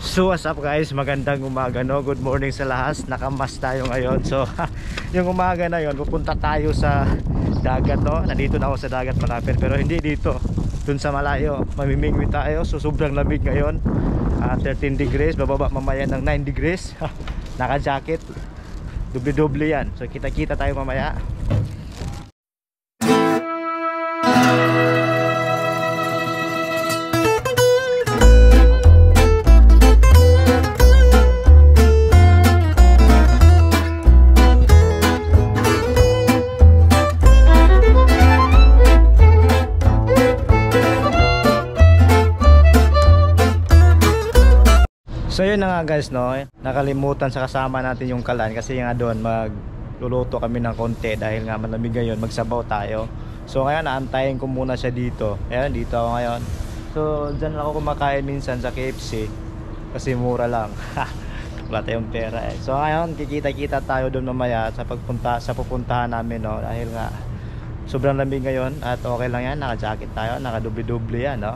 So what's up guys, magandang umaga no, good morning sa lahat. Nakamas tayo ngayon. So yung umaga na yon, pupunta tayo sa dagat no. Nandito na ako sa dagat malapit, pero hindi dito, dun sa malayo. Mamimingwi tayo, so sobrang lamig ngayon. 13 degrees, bababa mamaya ng 9 degrees. Naka jacket, doble-doble yan. So kita-kita tayo mamaya. So yun na nga guys no, nakalimutan sa kasama natin yung kalan kasi nga doon magluluto kami ng konti dahil nga malamig ngayon, magsabaw tayo. So ngayon naantayin ko muna siya dito. Ayan, dito ako ngayon. So dyan ako kumakain minsan sa KFC kasi mura lang. Wala tayong pera eh. So ngayon kikita-kita tayo doon mamaya sa pupuntahan namin no, dahil nga sobrang lamig ngayon at okay lang yan, naka-jacket tayo, naka-doble-doble yan no.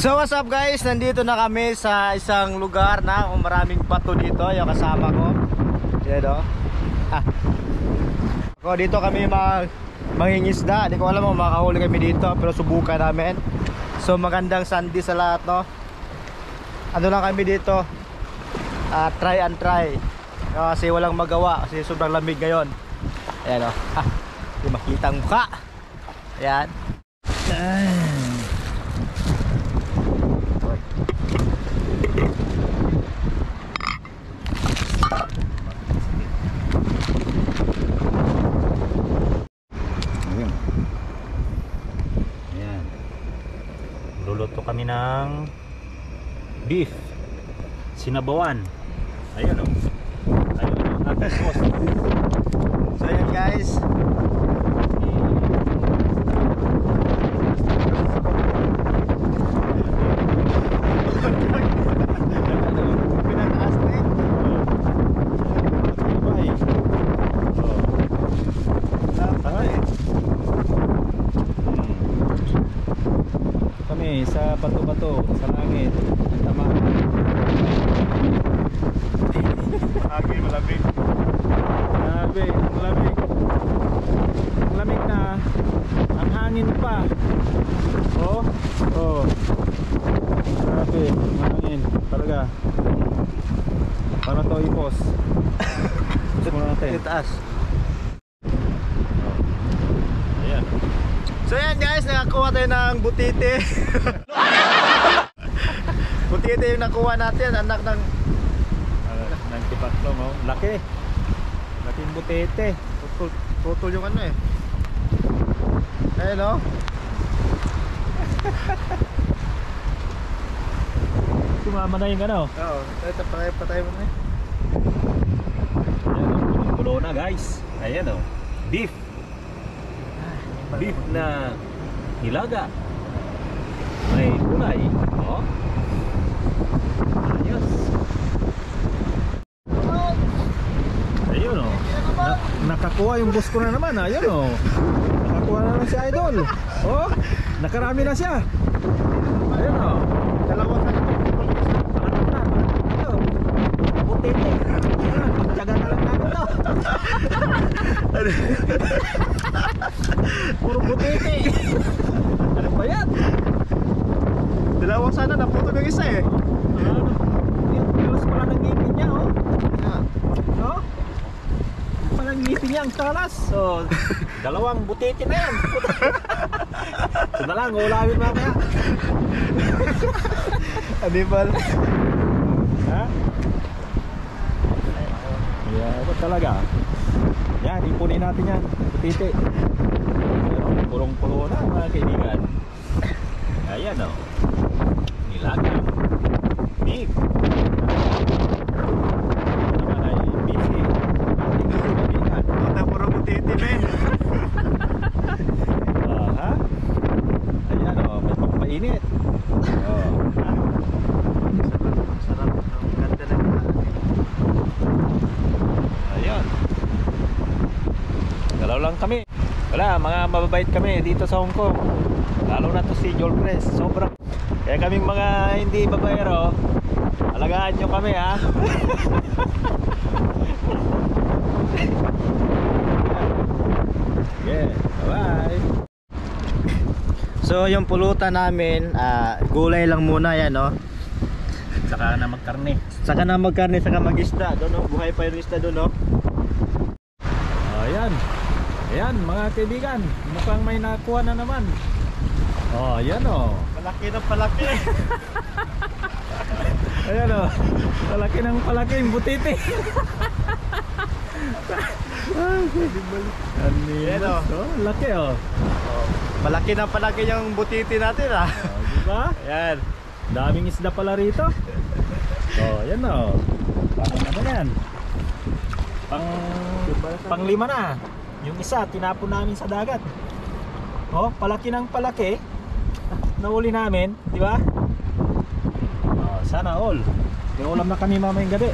So what's up guys, nandito na kami sa isang lugar na maraming bato dito, yung kasama ko. Yan o. Dito kami mangingisda. Hindi ko alam kung makahuli kami dito, pero subukan namin. So magandang Sunday sa lahat no. Ano lang kami dito, try and try. Kasi walang magawa, kasi sobrang lamig ngayon. Ayan o. Hindi makita ang mukha. Ayan. Luluto kami ng beef sinabawan. Ayun oh. Ayun oh, ating boss. So yan guys. Sa bato-bato, sa langit, ang tama. Agil, malamig. Grabe, malamig. Malamig na. Ang hangin pa. Oh, oh. Grabe, hangin. Talaga. Para to ipos. Ipos muna natin. Itaas. Ayan. So yan guys, nakakuha tayo ng butite. Butite yung nakuha natin, anak ng tipaklong oh. Laki. Laking butete. Putol yung ano eh. Ayun o. Sumama na yung ano. Oo, patay mo na eh. Ayan o, kulo na guys. Ayan o, beef. Beef na nilaga. May kulay. Oh. Ayos. Ayun oh. Nakakuha yung boss ko na naman. Ayun oh. Nakakuha na naman si Idol. Oh. Nakarami na siya. Ayun oh. Dalawa ka na. Butete. Pagtyaga na lang natin to. Puro butete. Ano ba yan? Dalawa sana, naputol yung isa eh. Talas pala ng ngipin niya oh. Yeah. No? Pala ng ngipin niya ang talas. So, dalawang butete na yan. So na lang, ulawin mamaya. Anibal. Ha? Yeah, talaga. Yan, ipunin natin yan. Butiti. Pero purong-puro na mga kaibigan. Ayan o. Nilagang. Beef. Naman ay busy. Kaibigan. Ito puro butiti, men. Ha? Ayan o, may pampainit. Oh. Sarap. Ang ganda ng Ayan. Galaw lang kami. Wala, mga mababait kami dito sa Hong Kong. Lalo na to si Joel Press. Sobrang. Kaya kaming mga hindi babaero, alagaan nyo kami ha. Yeah, bye. So yung pulutan namin, gulay lang muna yan, no? Saka na magkarne. Saka na magkarne, saka mag-isda doon, no? Buhay pa yung isda doon, no? Ayan. Ayan mga kaibigan, mukhang may nakuha na naman. Oh, ayan oh. Palaki na palaki. Ayan oh. Palaki ng palaki yung butiti. Ayan, oh. Laki oh. Palaki na palaki yung butiti natin, ah. Oh, diba? Ayan. Daming isda pala rito. Oh, ayan oh. Parang ano yan? Pang lima na. Yung isa tinapon namin sa dagat. Oh, palaki ng palaki. Nahuli namin, di ba? Oh, sana all. May ulam na kami mamayang gabi.